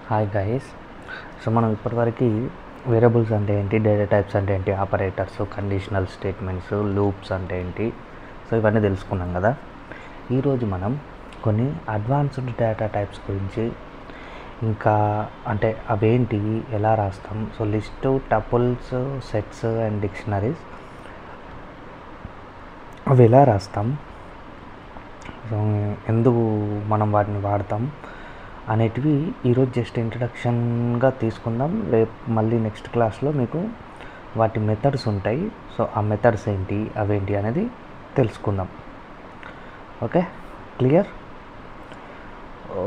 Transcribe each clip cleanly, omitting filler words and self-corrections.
Hi guys. So మనం ఇప్పటివరకు variables అంటే ఏంటి, డేటా టైప్స్ అంటే ఏంటి, ఆపరేటర్స్, కండిషనల్ స్టేట్మెంట్స్, లూప్స్ అంటే ఏంటి, సో ఇవన్నీ తెలుసుకున్నాం కదా. ఈరోజు మనం కొన్ని అడ్వాన్స్డ్ డేటా టైప్స్ గురించి, ఇంకా అంటే అవేంటి, ఎలా రాస్తాం, so list, tuples, sets and dictionaries అవి ఎలా రాస్తాం, సో ఎందుకు మనం వాటిని వాడతాం అనేటివి ఈరోజు జస్ట్ ఇంట్రడక్షన్గా తీసుకుందాం. రేపు మళ్ళీ నెక్స్ట్ క్లాస్లో మీకు వాటి మెథడ్స్ ఉంటాయి. సో ఆ మెథడ్స్ ఏంటి, అవేంటి అనేది తెలుసుకుందాం. Okay, clear?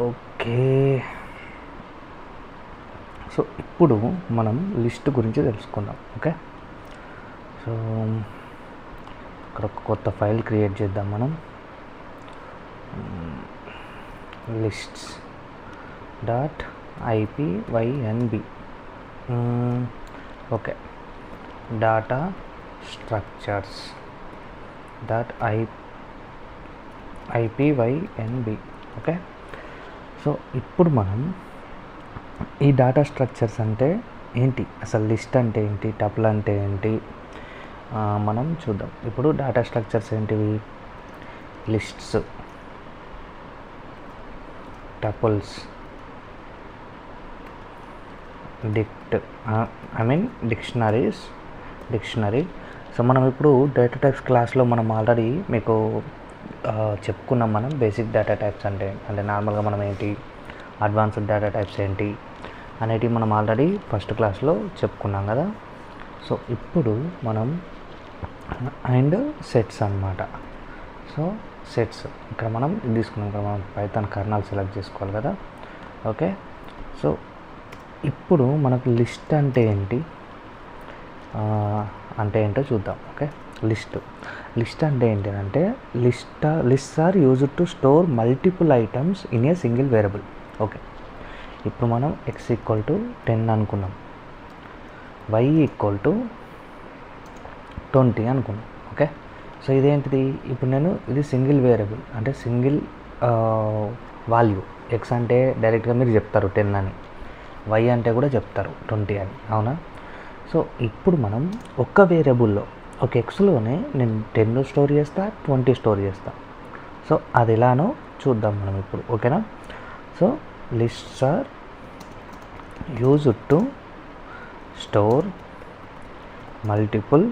ఓకే, సో ఇప్పుడు మనం లిస్ట్ గురించి తెలుసుకుందాం. ఓకే, సో ఇక్కడ ఒక కొత్త ఫైల్ క్రియేట్ చేద్దాం మనం. Lists .ipynb. Okay, data structures .ipynb. Okay, so ఇప్పుడు మనం ఈ డేటా స్ట్రక్చర్స్ అంటే ఏంటి, అసలు లిస్ట్ అంటే ఏంటి, టపుల్ అంటే ఏంటి మనం చూద్దాం. ఇప్పుడు డేటా స్ట్రక్చర్స్ ఏంటివి? Lists, tuples, dictionary. సో మనం ఇప్పుడు డేటా టైప్స్ క్లాస్లో మనం ఆల్రెడీ మీకు చెప్పుకున్నాం. మనం బేసిక్ డేటా టైప్స్ అంటే నార్మల్గా మనం ఏంటి, అడ్వాన్స్డ్ డేటా టైప్స్ ఏంటి అనేటివి మనం ఆల్రెడీ ఫస్ట్ క్లాస్లో చెప్పుకున్నాం కదా. సో ఇప్పుడు మనం అండ్ సెట్స్ అన్నమాట. సో సెట్స్ ఇక్కడ మనం ఇది తీసుకున్నాం కదా, మనం పైథాన్ కర్నల్ సెలెక్ట్ చేసుకోవాలి కదా. ఓకే, సో ఇప్పుడు మనకు లిస్ట్ అంటే ఏంటి అంటే ఏంటో చూద్దాం. ఓకే, లిస్ట్ అంటే ఏంటంటే lists are used to store multiple items in a single variable. Okay, ఇప్పుడు మనం x = 10 అనుకున్నాం, y = 20 అనుకున్నాం. ఓకే, సో ఇదేంటిది, ఇప్పుడు ఇది సింగిల్ వేరియబుల్ అంటే సింగిల్ వాల్యూ. x అంటే డైరెక్ట్గా మీరు చెప్తారు 10 అని, y అంటే కూడా చెప్తారు 20 అని, అవునా? సో ఇప్పుడు మనం ఒక్క వేరియబుల్లో, ఒక ఎక్స్లోనే నేను 10 స్టోర్ చేస్తా, 20 స్టోర్ చేస్తా. సో అది ఎలానో చూద్దాం మనం ఇప్పుడు. ఓకేనా? So lists are used to store multiple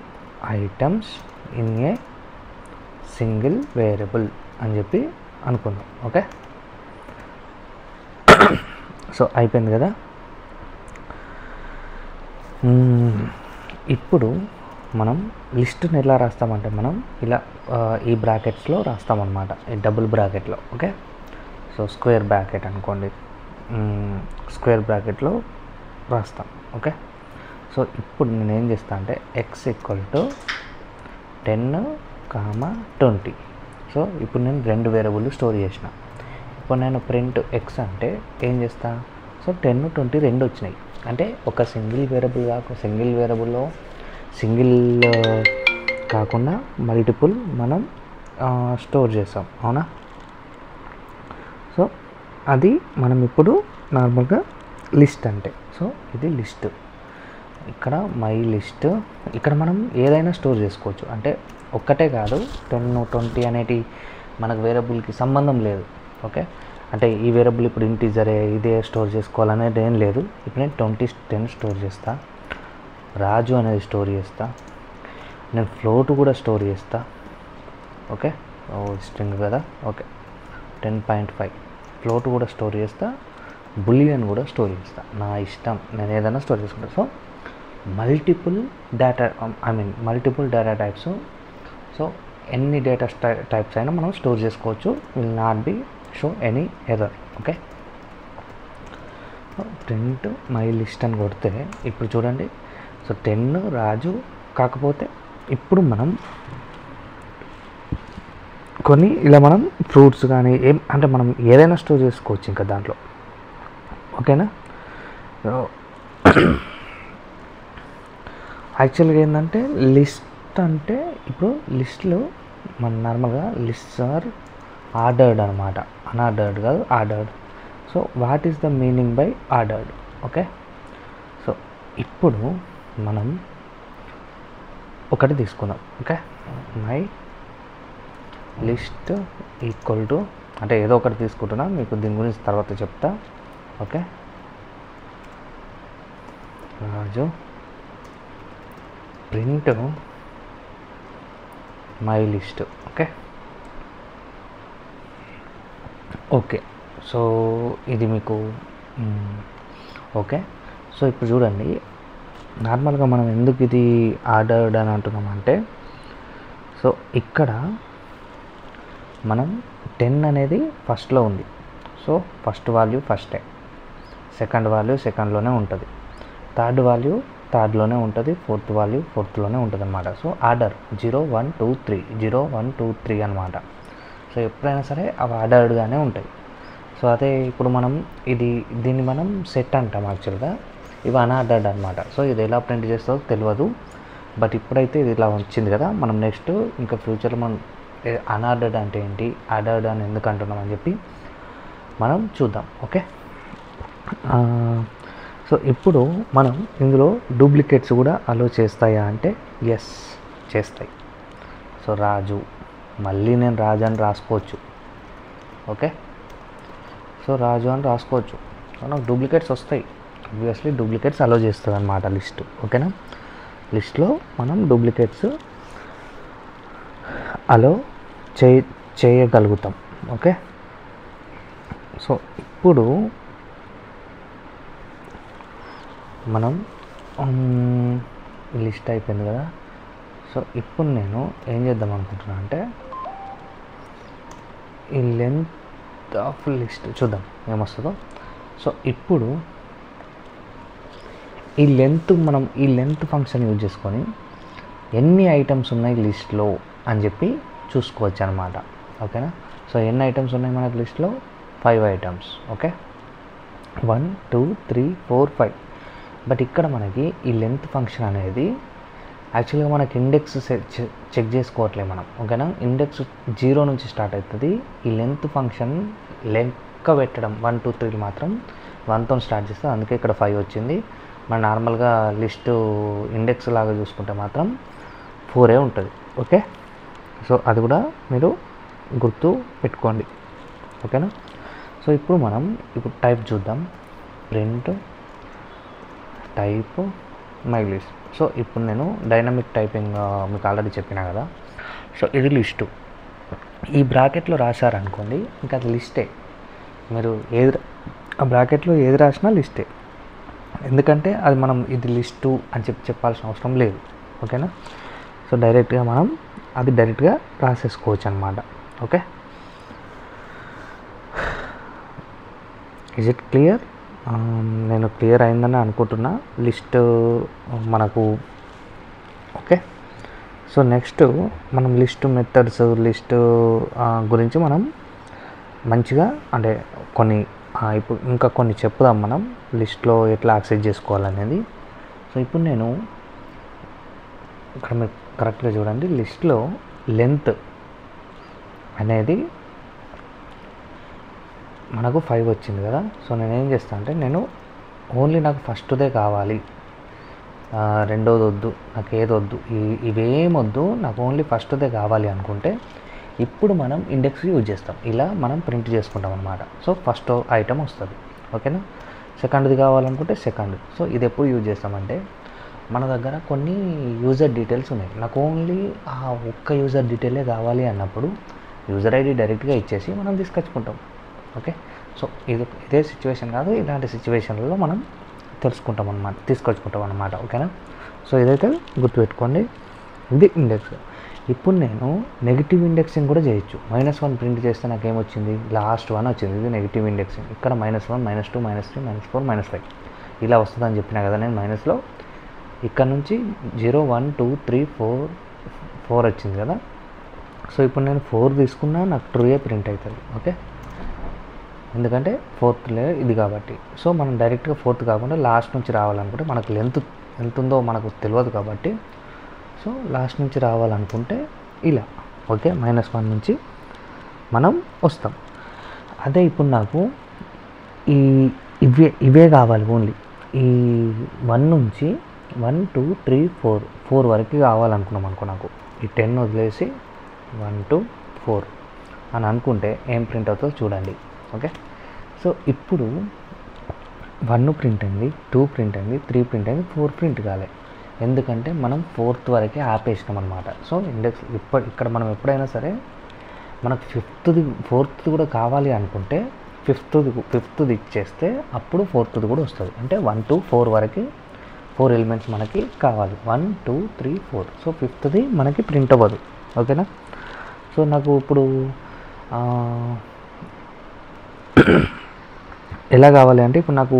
items in a single variable అని చెప్పి అనుకుందాం. ఓకే, సో అయిపోయింది కదా. ఇప్పుడు మనం లిస్ట్ని ఎలా రాస్తామంటే మనం ఇలా ఈ బ్రాకెట్స్లో రాస్తామన్నమాట, ఈ డబుల్ బ్రాకెట్లో. ఓకే, సో స్క్వేర్ బ్రాకెట్ అనుకోండి, స్క్వేర్ బ్రాకెట్లో రాస్తాం. ఓకే, సో ఇప్పుడు నేను ఏం చేస్తా అంటే x = 10, 20. సో ఇప్పుడు నేను 2 వేరియబుల్ స్టోర్ చేసిన. ఇప్పుడు నేను ప్రింట్ x అంటే ఏం చేస్తా, సో 10, 20 రెండు వచ్చినాయి. అంటే ఒక సింగిల్ వేరియబుల్లో కాకుండా మల్టిపుల్ మనం స్టోర్ చేస్తాం, అవునా? సో అది మనం ఇప్పుడు నార్మల్గా లిస్ట్ అంటే. సో ఇది లిస్ట్. ఇక్కడ మై లిస్ట్, ఇక్కడ మనం ఏదైనా స్టోర్ చేసుకోవచ్చు. అంటే ఒక్కటే కాదు, 10, 20 అనేటి మనకు వేరియబుల్కి సంబంధం లేదు. ఓకే, అంటే ఈ వేరియబుల్ ఇప్పుడు ఇంటీజరే ఇదే స్టోర్ చేసుకోవాలనేది ఏం లేదు. ఇప్పుడు నేను 10 స్టోర్ చేస్తా, రాజు అనేది స్టోర్ చేస్తా, నేను ఫ్లోట్ కూడా స్టోర్ చేస్తా. ఓకే, స్ట్రింగ్ కదా. ఓకే, 10.5 ఫ్లోట్ కూడా స్టోర్ చేస్తా, బులియన్ కూడా స్టోర్ చేస్తా. నా ఇష్టం, నేను ఏదైనా స్టోర్ చేసుకుంటా. So multiple data types. So ఎన్ని డేటా టైప్స్ అయినా మనం స్టోర్ చేసుకోవచ్చు, will not be show any error. Okay, print my list అని కొడితే ఇప్పుడు చూడండి, సో 10 రాజు. కాకపోతే ఇప్పుడు మనం కొన్ని ఇలా మనం ఫ్రూట్స్ కానీ అంటే మనం ఏదైనా స్టోర్ చేసుకోవచ్చు ఇంకా దాంట్లో. ఓకేనా? యాక్చువల్గా ఏంటంటే లిస్ట్ అంటే ఇప్పుడు లిస్ట్లో మన నార్మల్గా లిస్ట్స్ ఆర్ ఆర్డర్డ్ అనమాట, అన్ఆర్డర్డ్ కాదు, ordered. So what is the meaning by ordered? Okay, so ఇప్పుడు మనం ఒకటి తీసుకుందాం. Okay, my list equal to, అంటే ఏదో ఒకటి తీసుకుంటున్నా, మీకు దీని గురించి తర్వాత చెప్తా. Okay, Raju print my list. Okay okay, so ఇది మీకు ఓకే. సో ఇప్పుడు చూడండి, నార్మల్గా మనం ఎందుకు ఇది ఆర్డర్డ్ అని అంటున్నామంటే, సో ఇక్కడ మనం 10 అనేది ఫస్ట్లో ఉంది. సో ఫస్ట్ వాల్యూ ఫస్టే, సెకండ్ వాల్యూ సెకండ్లోనే ఉంటుంది, థర్డ్ వాల్యూ థర్డ్లోనే ఉంటుంది, ఫోర్త్ వాల్యూ ఫోర్త్లోనే ఉంటుంది అనమాట. సో ఆర్డర్ 0 1 2 3 0 1 2 3 అనమాట. సో ఎప్పుడైనా సరే అవి ఆర్డర్డ్గానే ఉంటాయి. సో అదే ఇప్పుడు మనం దీన్ని మనం సెట్ అంటాం యాక్చువల్గా, ఇవి అన్ఆర్డర్డ్ అనమాట. సో ఇది ఎలా ప్రింట్ చేస్తుందో తెలియదు, బట్ ఇప్పుడైతే ఇది ఇలా వచ్చింది కదా. మనం నెక్స్ట్ ఇంకా ఫ్యూచర్లో మనం అన్ఆర్డర్డ్ అంటే ఏంటి, ఆర్డర్డ్ అని ఎందుకు అంటున్నాం అని చెప్పి మనం చూద్దాం. ఓకే, సో ఇప్పుడు మనం ఇందులో డూప్లికేట్స్ కూడా అలో చేస్తాయా అంటే ఎస్ చేస్తాయి. సో రాజు, మళ్ళీ నేను రాజు అని రాసుకోవచ్చు. ఓకే, సో రాజు అని రాసుకోవచ్చు. సో నాకు డూప్లికేట్స్ వస్తాయి, ఆబ్వియస్లీ డూప్లికేట్స్ అలో చేస్తుంది అనమాట లిస్ట్. ఓకేనా, లిస్ట్లో మనం డూప్లికేట్స్ అలో చేయగలుగుతాం. ఓకే, సో ఇప్పుడు మనం లిస్ట్ అయిపోయింది కదా. సో ఇప్పుడు నేను ఏం చేద్దాం అనుకుంటున్నా అంటే, ఈ లెంత్ ఆఫ్ లిస్ట్ చూద్దాం ఏమొస్తుందో. సో ఇప్పుడు ఈ లెంత్ ఫంక్షన్ యూజ్ చేసుకొని ఎన్ని ఐటమ్స్ ఉన్నాయి లిస్ట్లో అని చెప్పి చూసుకోవచ్చు అనమాట. ఓకేనా, సో ఎన్ని ఐటమ్స్ ఉన్నాయి మనకి లిస్ట్లో? 5 ఐటమ్స్. ఓకే, 1 2 3 4 5. బట్ ఇక్కడ మనకి ఈ లెంత్ ఫంక్షన్ అనేది యాక్చువల్గా మనకి ఇండెక్స్ చెక్ చేసుకోవట్లేదు మనం. ఓకేనా, ఇండెక్స్ 0 నుంచి స్టార్ట్ అవుతుంది. ఈ లెంత్ ఫంక్షన్ లెక్క పెట్టడం 1 2 3 మాత్రం 1తో స్టార్ట్ చేస్తుంది, అందుకే ఇక్కడ 5 వచ్చింది. మన నార్మల్గా లిస్టు ఇండెక్స్ లాగా చూసుకుంటే మాత్రం 4 ఉంటుంది. ఓకే, సో అది కూడా మీరు గుర్తు పెట్టుకోండి. ఓకేనా, సో ఇప్పుడు మనం టైప్ చూద్దాం, print type my list. So ఇప్పుడు నేను డైనమిక్ టైపింగ్ మీకు ఆల్రెడీ చెప్పినా కదా. సో ఇది లిస్టు, ఈ బ్రాకెట్లో రాశారనుకోండి ఇంకా అది లిస్టే. మీరు ఆ బ్రాకెట్లో ఏది రాసినా లిస్టే, ఎందుకంటే అది మనం ఇది లిస్టు అని చెప్పాల్సిన అవసరం లేదు. ఓకేనా, సో డైరెక్ట్గా మనం అది డైరెక్ట్గా రాసేసుకోవచ్చు అనమాట. Okay, is it clear? నేను క్లియర్ అయిందని అనుకుంటున్నా లిస్ట్ మనకు. ఓకే, సో నెక్స్ట్ మనం లిస్ట్ మెథడ్స్, లిస్ట్ గురించి మనం మంచిగా అంటే ఇప్పుడు ఇంకా కొన్ని చెప్పుదాం మనం లిస్ట్లో ఎట్లా యాక్సెస్ చేసుకోవాలనేది. సో ఇప్పుడు నేను ఇక్కడ మీరు కరెక్ట్గా చూడండి, లిస్ట్లో లెంత్ అనేది మనకు 5 వచ్చింది కదా. సో నేను ఏం చేస్తాను అంటే, నేను ఓన్లీ నాకు ఫస్ట్దే కావాలి, రెండోది వద్దు, నాకు ఏది వద్దు, ఇవేమొద్దు, నాకు ఓన్లీ ఫస్ట్దే కావాలి అనుకుంటే ఇప్పుడు మనం ఇండెక్స్ యూజ్ చేస్తాం, ఇలా మనం ప్రింట్ చేసుకుంటాం అనమాట. సో ఫస్ట్ ఐటమ్ వస్తుంది. ఓకేనా, సెకండ్ది కావాలనుకుంటే సెకండ్. సో ఇది ఎప్పుడు యూజ్ చేస్తామంటే, మన దగ్గర కొన్ని యూజర్ డీటెయిల్స్ ఉన్నాయి, నాకు ఓన్లీ ఆ ఒక్క యూజర్ డీటెయిలే కావాలి అన్నప్పుడు యూజర్ ఐడి డైరెక్ట్గా ఇచ్చేసి మనం తీసుకొచ్చుకుంటాం. ఓకే, సో ఇదే సిచ్యువేషన్ కాదు, ఇలాంటి సిచ్యువేషన్లలో మనం తీసుకొచ్చుకుంటాం అన్నమాట. ఓకేనా, సో ఇదైతే గుర్తుపెట్టుకోండి, ఇది ఇండెక్స్. ఇప్పుడు నేను నెగిటివ్ ఇండెక్సింగ్ కూడా చేయొచ్చు. -1 ప్రింట్ చేస్తే నాకు ఏమొచ్చింది, లాస్ట్ 1 వచ్చింది, ఇది నెగిటివ్ ఇండెక్సింగ్. ఇక్కడ -1 -2 -3 -4 -5 ఇలా వస్తుందని చెప్పినా కదా నేను మైనస్లో. ఇక్కడ నుంచి 0 1 2 3 4 వచ్చింది కదా. సో ఇప్పుడు నేను 4 తీసుకున్నా నాకు ట్రూయే ప్రింట్ అవుతుంది. ఓకే, ఎందుకంటే 4th లేయర్ ఇది కాబట్టి. సో మనం డైరెక్ట్గా 4th కాకుండా లాస్ట్ నుంచి రావాలనుకుంటే, మనకు లెంత్ ఎంత ఉందో మనకు తెలియదు కాబట్టి, సో లాస్ట్ నుంచి రావాలనుకుంటే ఇలా. ఓకే, -1 నుంచి మనం వస్తాం. అదే ఇప్పుడు నాకు ఈ ఇవే కావాలి ఓన్లీ. ఈ 1 నుంచి 1 2 3 4 వరకు కావాలనుకున్నాం అనుకో, నాకు ఈ 10 వదిలేసి 1 2 4 అని అనుకుంటే ఏం ప్రింట్ అవుతుందో చూడండి. ఓకే, సో ఇప్పుడు 1 ప్రింట్ అయింది, 2 ప్రింట్ అయింది, 3 ప్రింట్ అయింది, 4 ప్రింట్ కాలే. ఎందుకంటే మనం 4th వరకే ఆపేసినాం అనమాట. సో ఇండెక్స్ ఇక్కడ మనం ఎప్పుడైనా సరే మనకు 4th కూడా కావాలి అనుకుంటే ఫిఫ్త్ది ఇచ్చేస్తే అప్పుడు 4th కూడా వస్తుంది. అంటే 1 to 4 వరకు 4 ఎలిమెంట్స్ మనకి కావాలి. 1 2 3 4. సో 5th మనకి ప్రింట్ అవ్వదు. ఓకేనా. సో నాకు ఇప్పుడు ఎలా కావాలి అంటే, ఇప్పుడు నాకు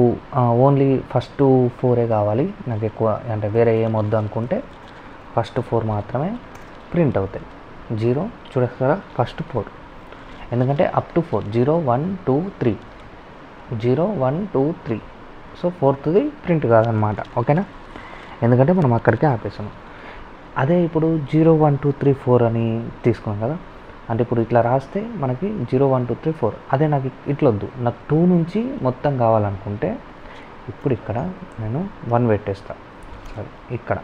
ఓన్లీ ఫస్ట్ 4 కావాలి, నాకు ఎక్కువ అంటే వేరే ఏం వద్దు అనుకుంటే ఫస్ట్ 4 మాత్రమే ప్రింట్ అవుతాయి. 0 చూడస్తారా, ఫస్ట్ 4, ఎందుకంటే up to 4 0 1 2 3 0 1 2 3. So 4th print కాదనమాట. ఓకేనా, ఎందుకంటే మనం అక్కడికే ఆపేసాము. అదే ఇప్పుడు 0 1 2 3 4 అని తీసుకున్నాం కదా, అంటే ఇప్పుడు ఇట్లా రాస్తే మనకి 0 1 2 3 4. అదే నాకు ఇట్లా వద్దు, నాకు 2 నుంచి మొత్తం కావాలనుకుంటే ఇప్పుడు ఇక్కడ నేను 1 పెట్టేస్తాను. సరే, ఇక్కడ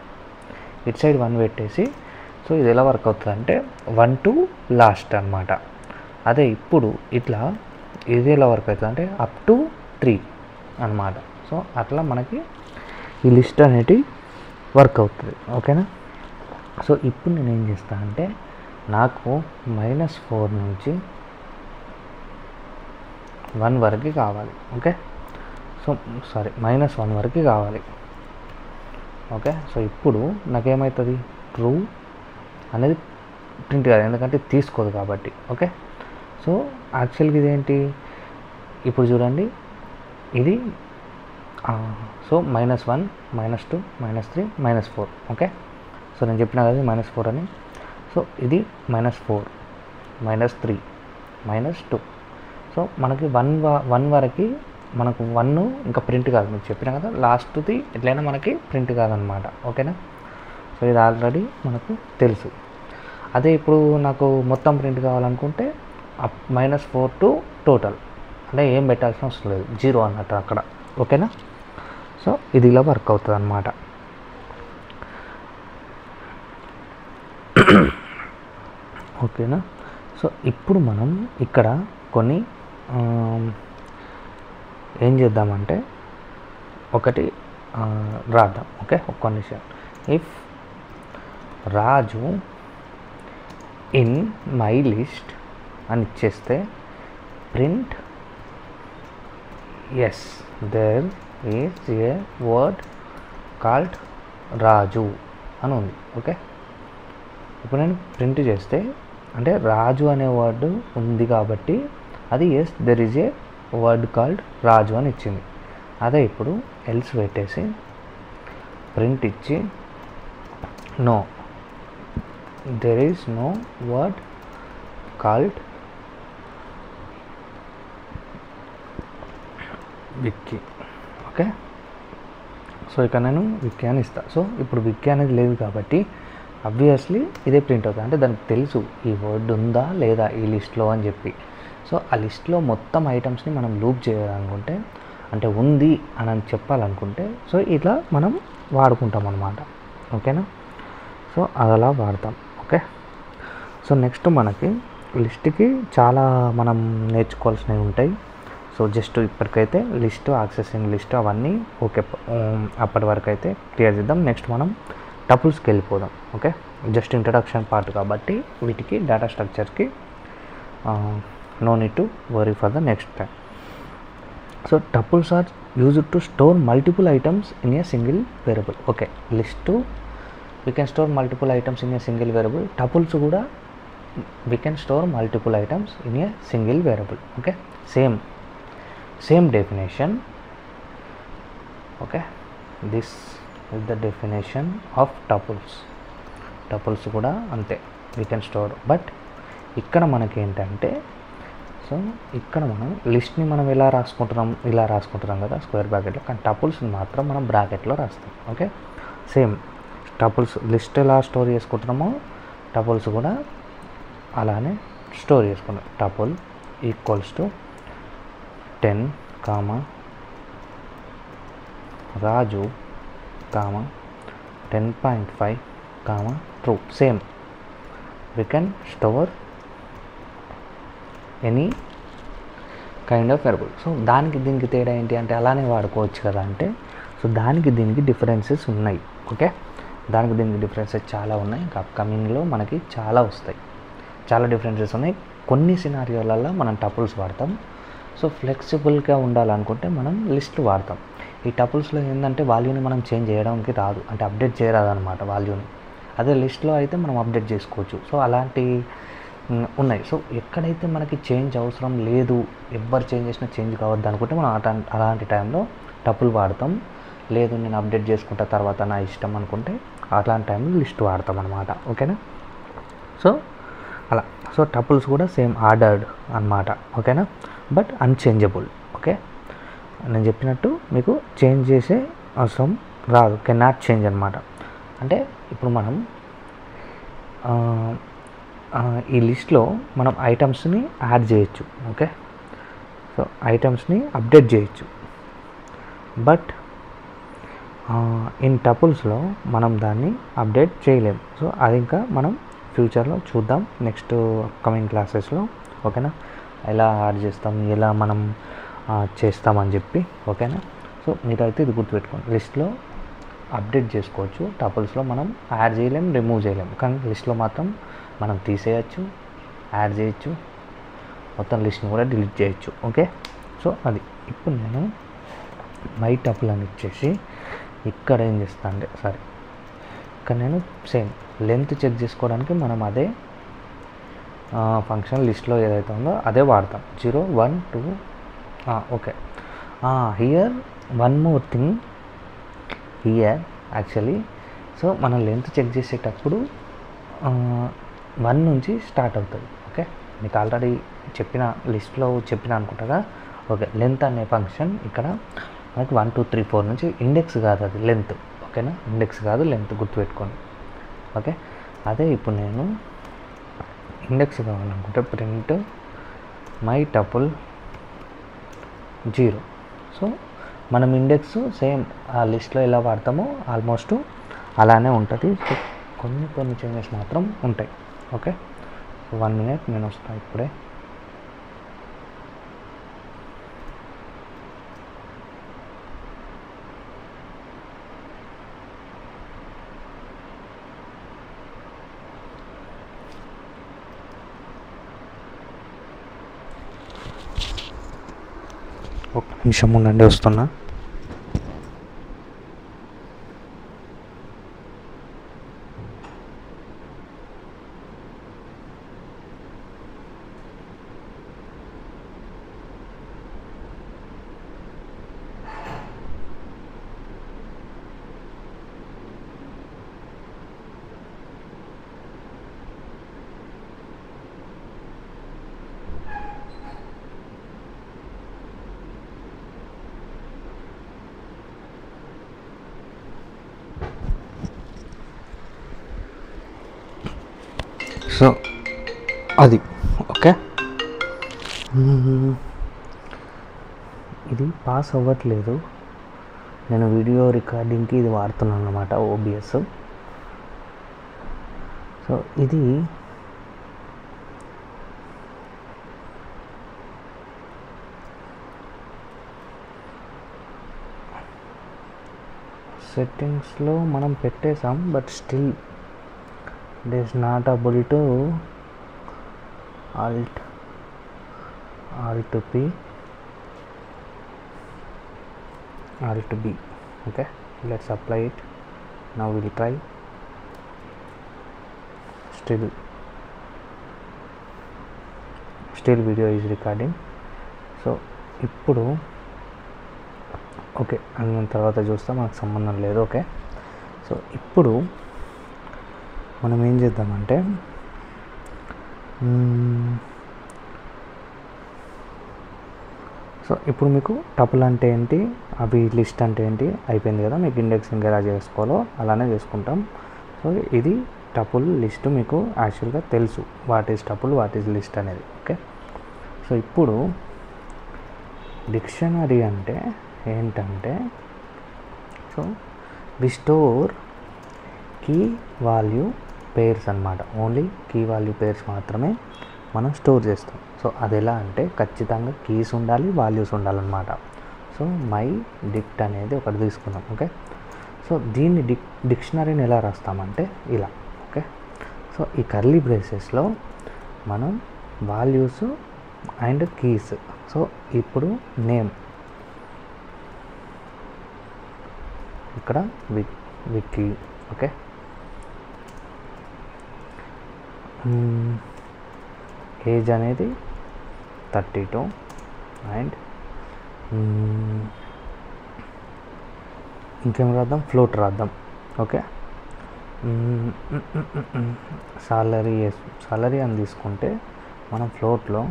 ఇటు సైడ్ 1 పెట్టేసి, సో ఇది ఎలా వర్క్ అవుతుంది అంటే 1 to లాస్ట్ అనమాట. అదే ఇప్పుడు ఇట్లా ఇది ఎలా వర్క్ అవుతుంది అంటే అప్ టు 3 అనమాట. సో అట్లా మనకి ఈ లిస్ట్ అనేది వర్క్ అవుతుంది. ఓకేనా. సో ఇప్పుడు నేను ఏం చేస్తాను అంటే, నాకు -4 నుంచి 1 వరకు కావాలి. ఓకే, సో సారీ -1 వరకు కావాలి. ఓకే, సో ఇప్పుడు నాకేమవుతుంది, ట్రూ అనేది ప్రింట్ కాదు, ఎందుకంటే తీసుకోదు కాబట్టి. ఓకే, సో యాక్చువల్గా ఇదేంటి, ఇప్పుడు చూడండి ఇది సో -1 -2 -3 -4. ఓకే, సో నేను చెప్పిన కదా -4 అని. సో ఇది -4 -3 -2. సో మనకి 1 వరకు మనకు 1 ఇంకా ప్రింట్ కాదు, మీకు చెప్పిన కదా లాస్ట్ది ఎట్లయినా మనకి ప్రింట్ కాదనమాట. ఓకేనా. సో ఇది ఆల్రెడీ మనకు తెలుసు. అదే ఇప్పుడు నాకు మొత్తం ప్రింట్ కావాలనుకుంటే -4 టు టోటల్, అంటే ఏం పెట్టాల్సిన అవసరం లేదు, 0 అన్నట్టు అక్కడ. ఓకేనా. సో ఇది ఇలా వర్క్ అవుతుంది అన్నమాట. ఓకేనా. సో ఇప్పుడు మనం ఇక్కడ కొన్ని ఏం చేద్దామంటే ఒకటి రాద్దాం. ఓకే, ఒక condition, if Raju in my list అని ఇచ్చేస్తే print yes there is a word called Raju అని ఉంది. ఓకే, ఇప్పుడు నేను ప్రింట్ చేస్తే అంటే రాజు అనే వర్డ్ ఉంది కాబట్టి అది yes there is a word called Raju అని ఇచ్చింది. అదే ఇప్పుడు ఎల్స్ పెట్టేసి ప్రింట్ ఇచ్చి no there is no word called Vicky. Okay, so ఇక్కడ నేను విక్కీ అని ఇస్తాను. సో ఇప్పుడు విక్కీ అనేది లేదు కాబట్టి అబ్వియస్లీ ఇదే ప్రింట్ అవుతుంది, అంటే దానికి తెలుసు ఈ వర్డ్ ఉందా లేదా ఈ లిస్ట్లో అని చెప్పి. సో ఆ లిస్ట్లో మొత్తం ఐటమ్స్ని మనం లూప్ చేయాలనుకుంటే, అంటే ఉంది అని చెప్పాలనుకుంటే, సో ఇట్లా మనం వాడుకుంటాం అన్నమాట. ఓకేనా. సో అలా వాడతాం. ఓకే, సో నెక్స్ట్ మనకి లిస్ట్కి చాలా మనం నేర్చుకోవాల్సినవి ఉంటాయి. సో జస్ట్ ఇప్పటికైతే లిస్ట్, యాక్సెసింగ్ లిస్ట్ అవన్నీ ఓకే, అప్పటి వరకు అయితే క్లియర్ చేద్దాం. నెక్స్ట్ మనం టపుల్స్కి వెళ్ళిపోదాం. ఓకే, జస్ట్ ఇంట్రడక్షన్ పార్ట్ కాబట్టి వీటికి డేటా స్ట్రక్చర్కి no need to worry for the next time. So tuples are used to store multiple items in a single variable. Okay, list we can store multiple items in a single variable. Tuples కూడా we can store multiple items in a single variable. Okay, same definition. Okay, this is the definition of tuples కూడా అంతే, we can store. But ఇక్కడ మనకి ఏంటంటే, so ఇక్కడ మనం లిస్ట్ని మనం ఇలా రాసుకుంటున్నాం కదా స్క్వేర్ బ్రాకెట్లో, కానీ టపుల్స్ని మాత్రం మనం బ్రాకెట్లో రాస్తాం. ఓకే, సేమ్ టపుల్స్ లిస్ట్ ఎలా స్టోర్ చేసుకుంటున్నామో టపుల్స్ కూడా అలానే స్టోర్ చేసుకుంటాం. Tuple equals to 10, comma Raju comma 10.5 comma true. Same we can store any kind of variable. So దానికి దీనికి తేడా ఏంటి అంటే అలానే వాడుకోవచ్చు కదా అంటే, సో దానికి దీనికి డిఫరెన్సెస్ ఉన్నాయి. ఓకే, దానికి దీనికి డిఫరెన్సెస్ చాలా ఉన్నాయి. ఇంకా అప్కమింగ్లో మనకి చాలా వస్తాయి, చాలా డిఫరెన్సెస్ ఉన్నాయి. కొన్ని సినారియోలలో మనం టపుల్స్ వాడతాం. సో ఫ్లెక్సిబుల్గా ఉండాలనుకుంటే మనం లిస్టులు వాడతాం. ఈ టపుల్స్లో ఏంటంటే వాల్యూని మనం చేంజ్ చేయడానికి రాదు, అంటే అప్డేట్ చేయరాదు అనమాట వాల్యూని. అదే లిస్ట్లో అయితే మనం అప్డేట్ చేసుకోవచ్చు. సో అలాంటి ఉన్నాయి. సో ఎక్కడైతే మనకి చేంజ్ అవసరం లేదు, ఎవ్వరు చేంజ్ చేసినా చేంజ్ కావద్దు అనుకుంటే మనం అలాంటి టైంలో టపుల్ వాడతాం. లేదు నేను అప్డేట్ చేసుకుంటా తర్వాత నా ఇష్టం అనుకుంటే అలాంటి టైంలో లిస్ట్ వాడతాం అనమాట. ఓకేనా? సో అలా. సో టపుల్స్ కూడా సేమ్ ఆర్డర్డ్ అనమాట. ఓకేనా? But unchangeable. ఓకే, నేను చెప్పినట్టు మీకు చేంజ్ చేసే అవసరం రాదు, కెన్ నాట్ చేంజ్ అనమాట. అంటే ఇప్పుడు మనం ఈ లిస్ట్లో మనం ఐటమ్స్ని యాడ్ చేయొచ్చు. ఓకే, సో ఐటమ్స్ని అప్డేట్ చేయొచ్చు. బట్ ఇన్ టపుల్స్లో మనం దాన్ని అప్డేట్ చేయలేము. సో అది ఇంకా మనం ఫ్యూచర్లో చూద్దాం నెక్స్ట్ అప్కమింగ్ క్లాసెస్లో. ఓకేనా? ఎలా యాడ్ చేస్తాం, ఎలా మనం చేస్తామని చెప్పి. ఓకేనా? సో మీరైతే ఇది గుర్తుపెట్టుకోండి, లిస్ట్లో అప్డేట్ చేసుకోవచ్చు, టపుల్స్లో మనం యాడ్ చేయలేము, రిమూవ్ చేయలేము. కానీ లిస్ట్లో మాత్రం మనం తీసేయచ్చు, యాడ్ చేయొచ్చు, మొత్తం లిస్ట్ని కూడా డిలీట్ చేయొచ్చు. ఓకే, సో అది. ఇప్పుడు నేను మై టపుల్ అని ఇచ్చేసి ఇక్కడ ఏం చేస్తాను అంటే, సారీ, ఇక్కడ నేను సేమ్ లెంత్ చెక్ చేసుకోవడానికి మనం అదే ఫంక్షన్ లిస్ట్లో ఏదైతే ఉందో అదే వాడతాం. 0, 1, 2. Okay, here one more thing here actually. So మనం లెంత్ చెక్ చేసేటప్పుడు 1 నుంచి స్టార్ట్ అవుతుంది. ఓకే, మీకు ఆల్రెడీ చెప్పిన లిస్ట్లో చెప్పిన అనుకుంటాగా. ఓకే, లెంత్ అనే ఫంక్షన్ ఇక్కడ మనకి 1, 2, 3, 4 నుంచి ఇండెక్స్ కాదు, అది లెంత్. ఓకేనా? ఇండెక్స్ కాదు, లెంత్ గుర్తుపెట్టుకోండి. ఓకే, అదే ఇప్పుడు నేను ఇండెక్స్ కావాలనుకుంటే ప్రింట్ మై టపుల్ 0. సో మనం ఇండెక్స్ సేమ్ ఆ లిస్ట్లో ఎలా వాడతామో ఆల్మోస్ట్ అలానే ఉంటుంది. సో కొన్ని చేంజెస్ మాత్రం ఉంటాయి. ఓకే, 1 minute, నేను వస్తాను ఇప్పుడే. ఒక నిమిషం ఉండండి, వస్తున్నా. సో అది. ఓకే, ఇది పాస్ అవ్వట్లేదు, నేను వీడియో రికార్డింగ్కి ఇది వాడుతున్నాను అన్నమాట, OBS. సో ఇది సెట్టింగ్స్లో మనం పెట్టేసాం, but still it is not able to alt P, alt B. Okay, let's apply it. Now we'll try. Still video is recording. So ఇప్పుడు ఓకే, అని తర్వాత చూస్తే మనకు సంబంధం లేదు. ఓకే, సో ఇప్పుడు మనం ఏం చేద్దామంటే, సో ఇప్పుడు మీకు టపుల్ అంటే ఏంటి, అవి లిస్ట్ అంటే ఏంటి అయిపోయింది కదా. మీకు ఇండెక్సింగ్ ఎలా చేసుకోవాలో అలానే చేసుకుంటాం. సో ఇది టపుల్ లిస్ట్ మీకు యాక్చువల్గా తెలుసు, what is tuple, what is list అనేది. ఓకే, సో ఇప్పుడు డిక్షనరీ అంటే ఏంటంటే, so we store key value pairs అన్నమాట. ఓన్లీ కీ వాల్యూ పేర్స్ మాత్రమే మనం స్టోర్ చేస్తాం. సో అది ఎలా అంటే ఖచ్చితంగా కీస్ ఉండాలి, వాల్యూస్ ఉండాలన్నమాట. సో మై డిక్ట్ అనేది ఒకటి తీసుకున్నాం. ఓకే, సో దీన్ని డిక్షనరీని ఎలా రాస్తామంటే ఇలా. ఓకే, సో ఈ కర్లీ బ్రేసెస్లో మనం వాల్యూస్ అండ్ కీస్. సో ఇప్పుడు నేమ్ ఇక్కడ విక్కీ. ఓకే, ఏజ్ అనేది 32 అండ్ ఇంకేం రాద్దాం, ఫ్లోట్ రాద్దాం. ఓకే, సాలరీ అని తీసుకుంటే మనం ఫ్లోట్లో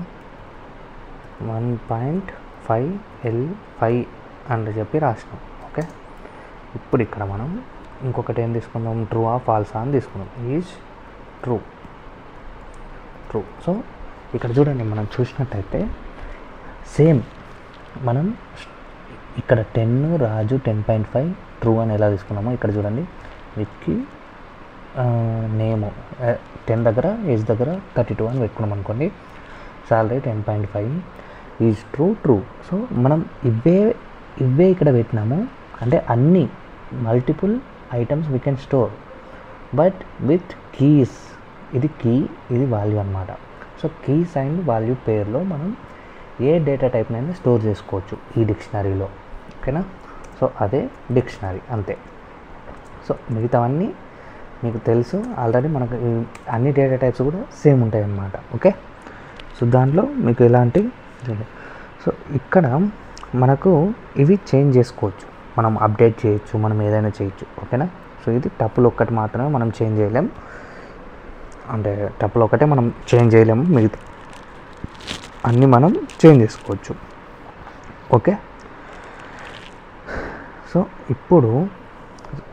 1.5 L5 అని చెప్పి రాసినాం. ఓకే, ఇప్పుడు ఇక్కడ మనం ఇంకొకటి ఏం తీసుకుందాం, ట్రూ ఆ ఫాల్సా అని తీసుకుందాం. Is true. సో ఇక్కడ చూడండి, మనం చూసినట్టయితే సేమ్ మనం ఇక్కడ 10 రాజు 10.5 ట్రూ అని ఎలా తీసుకున్నామో ఇక్కడ చూడండి, విక్కీ నేము 10 దగ్గర ఏజ్ దగ్గర 32 అని పెట్టుకున్నాం అనుకోండి. Salary 10.5 is true. సో మనం ఇవే ఇక్కడ పెట్టినాము అంటే అన్ని multiple items we can store but with keys. ఇది కీ, ఇది వాల్యూ అన్నమాట. సో కీస్ అండ్ వాల్యూ పేర్లో మనం ఏ డేటా టైప్నైనా స్టోర్ చేసుకోవచ్చు ఈ డిక్షనరీలో. ఓకేనా, సో అదే డిక్షనరీ అంతే. సో మిగతావన్నీ మీకు తెలుసు ఆల్రెడీ. మనకు అన్ని డేటా టైప్స్ కూడా సేమ్ ఉంటాయి అన్నమాట. ఓకే, సో దాంట్లో మీకు ఎలాంటి, సో ఇక్కడ మనకు ఇవి చేంజ్ చేసుకోవచ్చు, మనం అప్డేట్ చేయొచ్చు, మనం ఏదైనా చేయొచ్చు. ఓకేనా, సో ఇది టపుల్ ఒక్కటి మాత్రమే మనం చేంజ్ చేయలేం, అంటే టపుల్ ఒకటే మనం చేంజ్ చేయలేము, మిగతా అన్నీ మనం చేంజ్ చేసుకోవచ్చు. ఓకే, సో ఇప్పుడు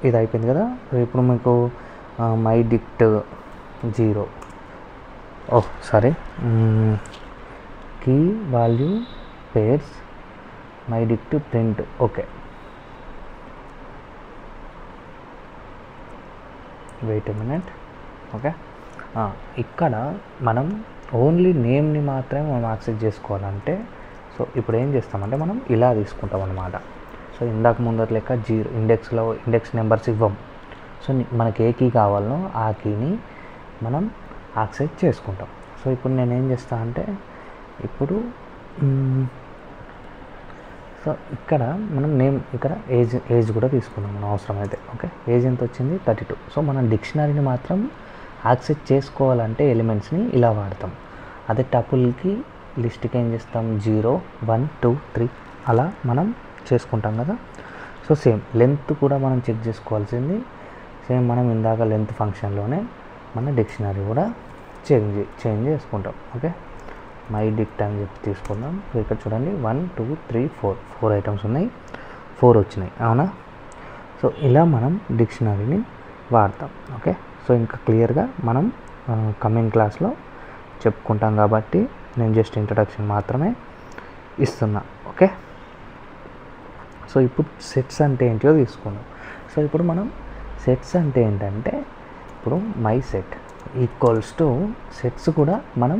ఇది అయిపోయింది కదా. ఇప్పుడు మీకు my dict 0, key value pairs my dict print. Okay, wait a minute. Okay, ఇక్కడ మనం ఓన్లీ నేమ్ని మాత్రమే మనం యాక్సెస్ చేసుకోవాలంటే, సో ఇప్పుడు ఏం చేస్తామంటే మనం ఇలా తీసుకుంటాం అన్నమాట. సో ఇందాక ముందర లెక్క 0 ఇండెక్స్ నెంబర్స్ ఇవ్వం. సో మనకి ఏ కీ కావాలనో ఆ కీని మనం యాక్సెస్ చేసుకుంటాం. సో ఇప్పుడు నేను ఏం చేస్తా అంటే, ఇప్పుడు సో ఇక్కడ మనం నేమ్, ఇక్కడ ఏజ్ కూడా తీసుకున్నాం మనం అవసరమైతే. ఓకే, ఏజ్ ఎంత వచ్చింది 32. సో మనం డిక్షనరీని మాత్రం యాక్సెస్ చేసుకోవాలంటే ఎలిమెంట్స్ని ఇలా వాడతాం. అదే టపుల్కి లిస్ట్కి ఏం చేస్తాం, 0 1 2 3 అలా మనం చేసుకుంటాం కదా. సో సేమ్ లెంత్ కూడా మనం చెక్ చేసుకోవాల్సింది సేమ్. మనం ఇందాక లెంత్ ఫంక్షన్లోనే మన డిక్షనరీ కూడా చేంజ్ చేసుకుంటాం. ఓకే, మై డిక్ట్ అని చెప్పి తీసుకుందాం. ఇక్కడ చూడండి 1 2 3 4 ఐటమ్స్ ఉన్నాయి, 4 వచ్చినాయి, అవునా. సో ఇలా మనం డిక్షనరీని వాడతాం. ఓకే, సో ఇంకా క్లియర్గా మనం కమింగ్ క్లాస్లో చెప్పుకుంటాం కాబట్టి నేను జస్ట్ ఇంట్రడక్షన్ మాత్రమే ఇస్తున్నా. ఓకే, సో ఇప్పుడు సెట్స్ అంటే ఏంటో తీసుకుందాం. సో ఇప్పుడు మనం సెట్స్ అంటే ఏంటంటే, ఇప్పుడు my set equals to sets కూడా మనం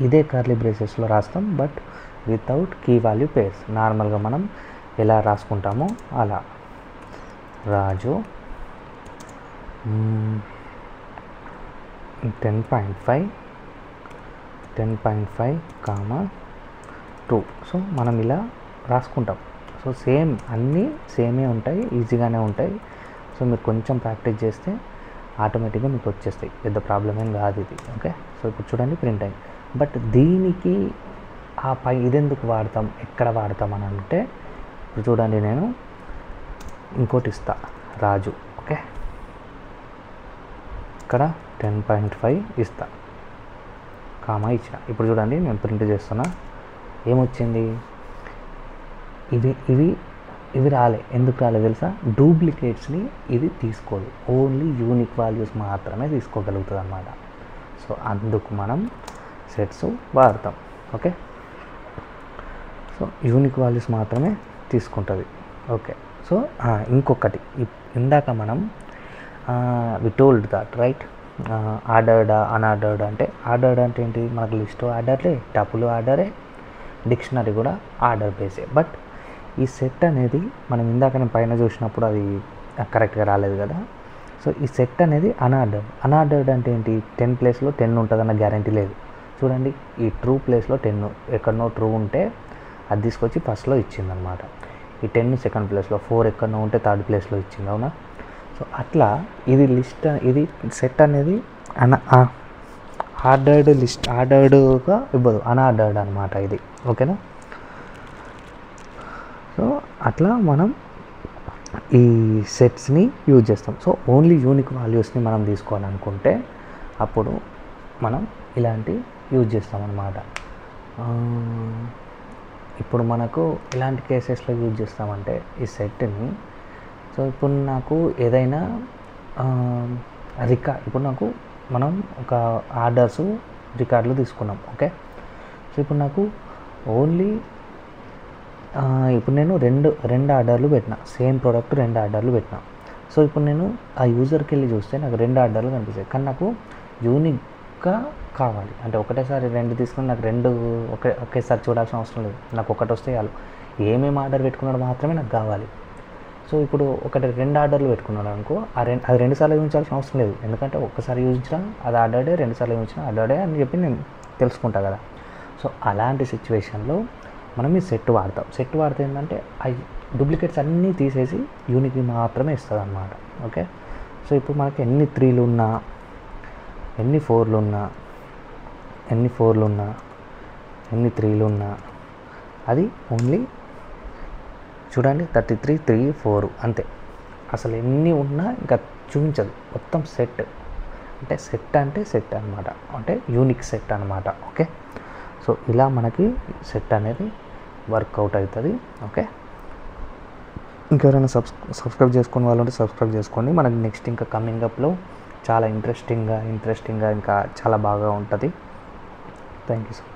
ఇదే కర్లీ బ్రేసెస్లో రాస్తాం, but without key value pairs. నార్మల్గా మనం ఎలా రాసుకుంటామో అలా. రాజు 10.5 కామా 2. సో మనం ఇలా రాసుకుంటాం. సో సేమ్ అన్నీ సేమే ఉంటాయి, ఈజీగానే ఉంటాయి. సో మీరు కొంచెం ప్రాక్టీస్ చేస్తే ఆటోమేటిక్గా మీకు వచ్చేస్తాయి, పెద్ద ప్రాబ్లం ఏం కాదు ఇది. ఓకే, సో ఇప్పుడు చూడండి ప్రింట్ అయింది. బట్ దీనికి ఆ పై ఇదెందుకు వాడతాం, ఎక్కడ వాడతాం అని అంటే, ఇప్పుడు చూడండి నేను ఇంకోటి ఇస్తా, రాజు. ఓకే, ఇక్కడ 10.5 ఇస్తా, కామా ఇచ్చిన. ఇప్పుడు చూడండి నేను ప్రింట్ చేస్తున్నా, ఏమొచ్చింది, ఇవి రాలే. ఎందుకు రాలే తెలుసా, డూప్లికేట్స్ని ఇది తీసుకోదు, ఓన్లీ యూనిక్ వాల్యూస్ మాత్రమే తీసుకోగలుగుతుంది అన్నమాట. సో అందుకు మనం సెట్స్ వాడతాం. ఓకే, సో యూనిక్ వాల్యూస్ మాత్రమే తీసుకుంటుంది. ఓకే. సో ఇంకొకటి ఇందాక మనం వి టోల్డ్ దట్ రైట్, ఆర్డర్డా అన్ఆర్డర్డ్ అంటే ఆర్డర్డ్ అంటే ఏంటి, మనకు లిస్ట్ ఆర్డర్లే, టపుల్ ఆర్డరే, డిక్షనరీ కూడా ఆర్డర్ బేసే. బట్ ఈ సెట్ అనేది మనం ఇందాక నేను పైన చూసినప్పుడు అది కరెక్ట్గా రాలేదు కదా. సో ఈ సెట్ అనేది అన్ఆర్డర్డ్ అంటే ఏంటి, 10 ప్లేస్లో 10 ఉంటుందన్న గ్యారంటీ లేదు. చూడండి, ఈ ట్రూ ప్లేస్లో 10 ఎక్కడనో ట్రూ ఉంటే అది తీసుకొచ్చి ఫస్ట్లో ఇచ్చిందనమాట. ఈ 10 సెకండ్ ప్లేస్లో, 4 ఎక్కడనో ఉంటే థర్డ్ ప్లేస్లో ఇచ్చింది, అవునా. సో అట్లా ఇది లిస్ట్, ఇది సెట్ అనేది ఆర్డర్డ్ లిస్ట్, ఆర్డర్డ్గా ఇవ్వదు, అన్ఆర్డర్డ్ అనమాట ఇది. ఓకేనా. సో అట్లా మనం ఈ సెట్స్ని యూజ్ చేస్తాం. సో ఓన్లీ యూనిక్ వాల్యూస్ని మనం తీసుకోవాలనుకుంటే అప్పుడు మనం ఇలాంటి యూజ్ చేస్తామన్నమాట. ఇప్పుడు మనకు ఇలాంటి కేసెస్లో యూజ్ చేస్తామంటే ఈ సెట్ని, సో ఇప్పుడు నాకు ఏదైనా ఇప్పుడు నాకు మనం ఒక ఆర్డర్స్ రికార్డులు తీసుకున్నాం. ఓకే. సో ఇప్పుడు నాకు ఓన్లీ ఇప్పుడు నేను రెండు ఆర్డర్లు పెట్టిన, సేమ్ ప్రోడక్ట్ 2 ఆర్డర్లు పెట్టిన. సో ఇప్పుడు నేను ఆ యూజర్కి వెళ్ళి చూస్తే నాకు 2 ఆర్డర్లు కనిపిస్తాయి, కానీ నాకు యూనిక్గా కావాలి అంటే ఒకటేసారి 2 తీసుకుని నాకు 2 ఒకేసారి చూడాల్సిన అవసరం లేదు, నాకు ఒకటి వస్తే చాలు. ఏమేమి ఆర్డర్ పెట్టుకున్నాడో మాత్రమే నాకు కావాలి. సో ఇప్పుడు 2 ఆర్డర్లు పెట్టుకున్నాడు అనుకో, అది 2 సార్లు యూజించాల్సిన అవసరం లేదు, ఎందుకంటే ఒక్కసారి యూజించినా అది ఆర్డర్డే, 2 సార్లు యూజించినా ఆర్డర్డే అని చెప్పి నేను తెలుసుకుంటా కదా. సో అలాంటి సిచ్యువేషన్లో మనం ఈ సెట్ వాడతాం. సెట్ వాడితే ఏంటంటే అవి డూప్లికేట్స్ అన్నీ తీసేసి యూనిక్ని మాత్రమే ఇస్తుంది అన్నమాట. ఓకే. సో ఇప్పుడు మనకి ఎన్ని 3లు ఉన్నా, ఎన్ని 4లు ఉన్నా, ఎన్ని 3లు ఉన్నా అది ఓన్లీ చూడండి 33, 3, 4 అంతే. అసలు ఎన్ని ఉన్నా ఇంకా చూపించదు, మొత్తం సెట్ అంటే సెట్ అనమాట, అంటే యూనిక్ సెట్ అనమాట. ఓకే. సో ఇలా మనకి సెట్ అనేది వర్కౌట్ అవుతుంది. ఓకే. ఇంకెవరైనా సబ్స్క్రైబ్ చేసుకునే వాళ్ళు ఉంటే సబ్స్క్రైబ్ చేసుకోండి. మనకి నెక్స్ట్ ఇంకా కమింగ్ అప్లో చాలా ఇంట్రెస్టింగ్గా ఇంకా చాలా బాగా ఉంటుంది. Thank you so much.